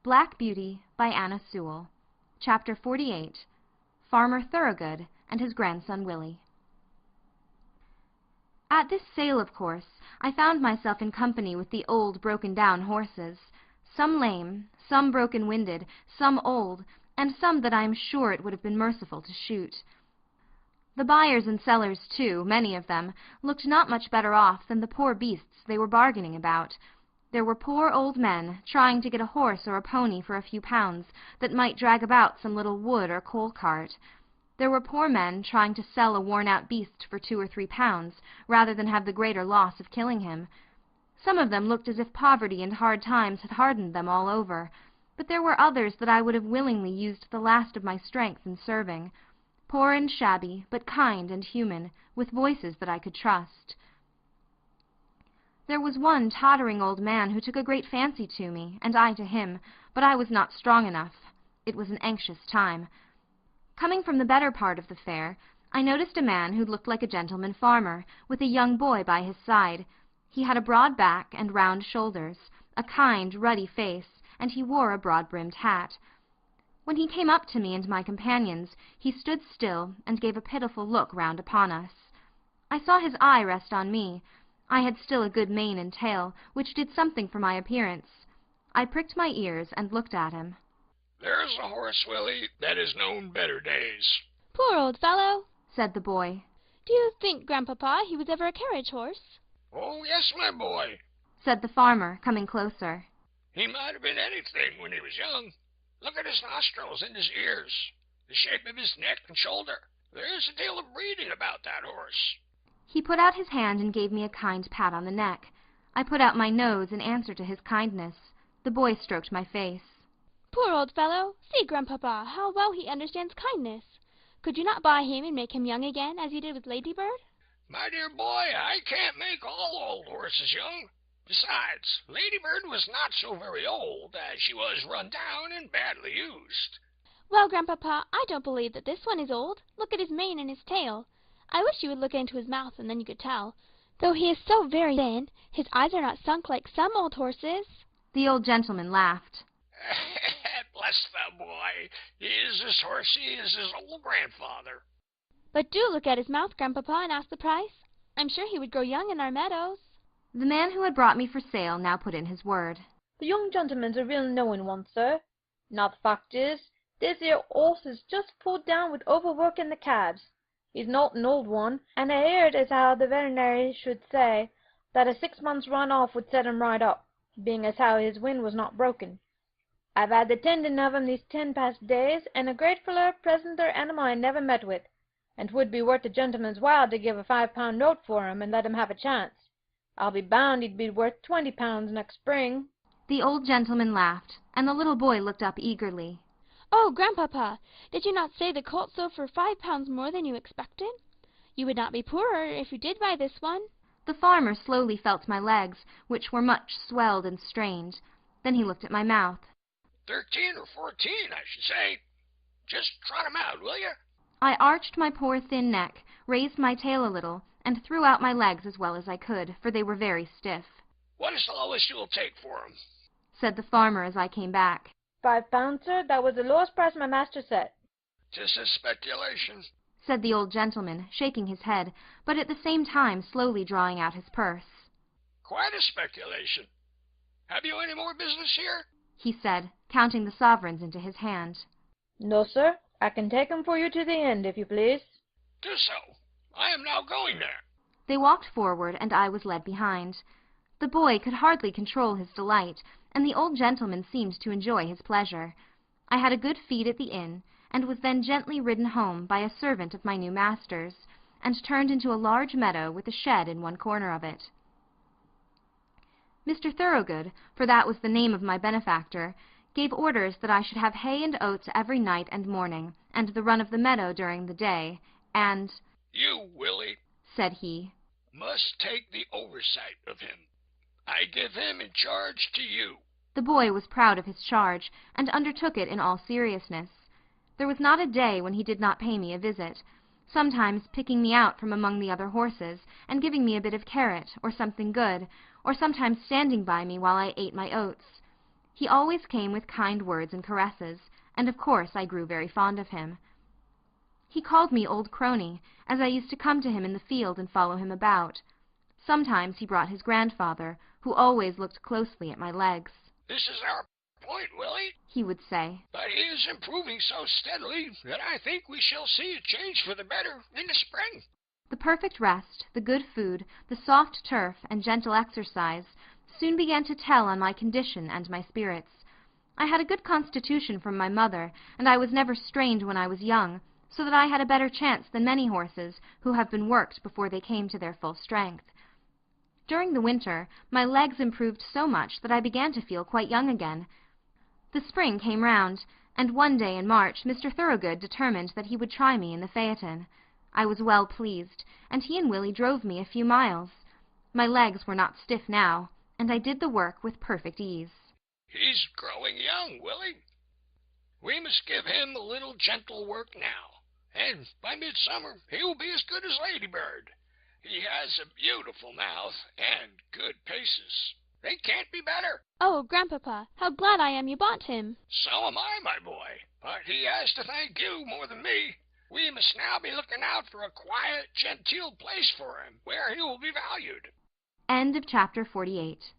Black Beauty by Anna Sewell. Chapter 48. Farmer Thoroughgood and his grandson Willie. At this sale, of course, I found myself in company with the old, broken-down horses, some lame, some broken-winded, some old, and some that I am sure it would have been merciful to shoot. The buyers and sellers, too, many of them, looked not much better off than the poor beasts they were bargaining about. There were poor old men trying to get a horse or a pony for a few pounds that might drag about some little wood or coal cart. There were poor men trying to sell a worn-out beast for 2 or 3 pounds, rather than have the greater loss of killing him. Some of them looked as if poverty and hard times had hardened them all over, but there were others that I would have willingly used the last of my strength in serving. Poor and shabby, but kind and human, with voices that I could trust. There was one tottering old man who took a great fancy to me, and I to him, but I was not strong enough. It was an anxious time. Coming from the better part of the fair, I noticed a man who looked like a gentleman farmer, with a young boy by his side. He had a broad back and round shoulders, a kind, ruddy face, and he wore a broad-brimmed hat. When he came up to me and my companions, he stood still and gave a pitiful look round upon us. I saw his eye rest on me. I had still a good mane and tail, which did something for my appearance. I pricked my ears and looked at him. "There's a horse, Willie, that has known better days." "Poor old fellow," said the boy. "Do you think, Grandpapa, he was ever a carriage horse?" "Oh, yes, my boy," said the farmer, coming closer. "he might have been anything when he was young. Look at his nostrils and his ears, the shape of his neck and shoulder. There's a deal of breeding about that horse." He put out his hand and gave me a kind pat on the neck. I put out my nose in answer to his kindness. The boy stroked my face. "Poor old fellow! See, Grandpapa, how well he understands kindness. Could you not buy him and make him young again, as you did with Ladybird?" "My dear boy, I can't make all old horses young. Besides, Ladybird was not so very old, as she was run down and badly used." "Well, Grandpapa, I don't believe that this one is old. Look at his mane and his tail. I wish you would look into his mouth, and then you could tell. Though he is so very thin, his eyes are not sunk like some old horses." The old gentleman laughed. "Bless the boy! He is as horsey as his old grandfather." "But do look at his mouth, Grandpapa, and ask the price. I'm sure he would grow young in our meadows." The man who had brought me for sale now put in his word. "The young gentleman's a real knowing one, sir. Now the fact is, this here horse is just pulled down with overwork in the calves. He's not an old one, and I heard as how the veterinary should say that a 6 months' run off would set him right up, being as how his wind was not broken. I've had the tending of him these 10 past days, and a gratefuller, pleasanter animal I never met with, and 'twould be worth a gentleman's while to give a £5 note for him and let him have a chance. I'll be bound he'd be worth £20 next spring." The old gentleman laughed, and the little boy looked up eagerly. "Oh, Grandpapa, did you not say the colt sold for £5 more than you expected? You would not be poorer if you did buy this one." The farmer slowly felt my legs, which were much swelled and strained. Then he looked at my mouth. 13 or 14, I should say. Just trot him out, will you?" I arched my poor thin neck, raised my tail a little, and threw out my legs as well as I could, for they were very stiff. "What is the lowest you'll take for him?" said the farmer as I came back. £5, sir. That was the lowest price my master set." "'Tis a speculation," said the old gentleman, shaking his head, but at the same time slowly drawing out his purse. "Quite a speculation. Have you any more business here?" he said, counting the sovereigns into his hand. "No, sir. I can take him for you to the end, if you please." "Do so. I am now going there." They walked forward, and I was led behind. The boy could hardly control his delight, and the old gentleman seemed to enjoy his pleasure. I had a good feed at the inn, and was then gently ridden home by a servant of my new master's, and turned into a large meadow with a shed in one corner of it. Mr. Thoroughgood, for that was the name of my benefactor, gave orders that I should have hay and oats every night and morning, and the run of the meadow during the day, and— "You, Willie," said he, "must take the oversight of him. I give him in charge to you." The boy was proud of his charge, and undertook it in all seriousness. There was not a day when he did not pay me a visit, sometimes picking me out from among the other horses, and giving me a bit of carrot, or something good, or sometimes standing by me while I ate my oats. He always came with kind words and caresses, and of course I grew very fond of him. He called me old crony, as I used to come to him in the field and follow him about. Sometimes he brought his grandfather, who always looked closely at my legs. "This is our point, Willie," he would say. "but he is improving so steadily that I think we shall see a change for the better in the spring." The perfect rest, the good food, the soft turf, and gentle exercise soon began to tell on my condition and my spirits. I had a good constitution from my mother, and I was never strained when I was young, so that I had a better chance than many horses who have been worked before they came to their full strength. During the winter, my legs improved so much that I began to feel quite young again. The spring came round, and one day in March Mr. Thoroughgood determined that he would try me in the phaeton. I was well pleased, and he and Willie drove me a few miles. My legs were not stiff now, and I did the work with perfect ease. "He's growing young, Willie. We must give him a little gentle work now, and by midsummer he will be as good as Ladybird. He has a beautiful mouth and good paces. They can't be better." Oh, Grandpapa, how glad I am you bought him. "So am I, my boy, but he has to thank you more than me. We must now be looking out for a quiet, genteel place for him, where he will be valued." End of chapter 48.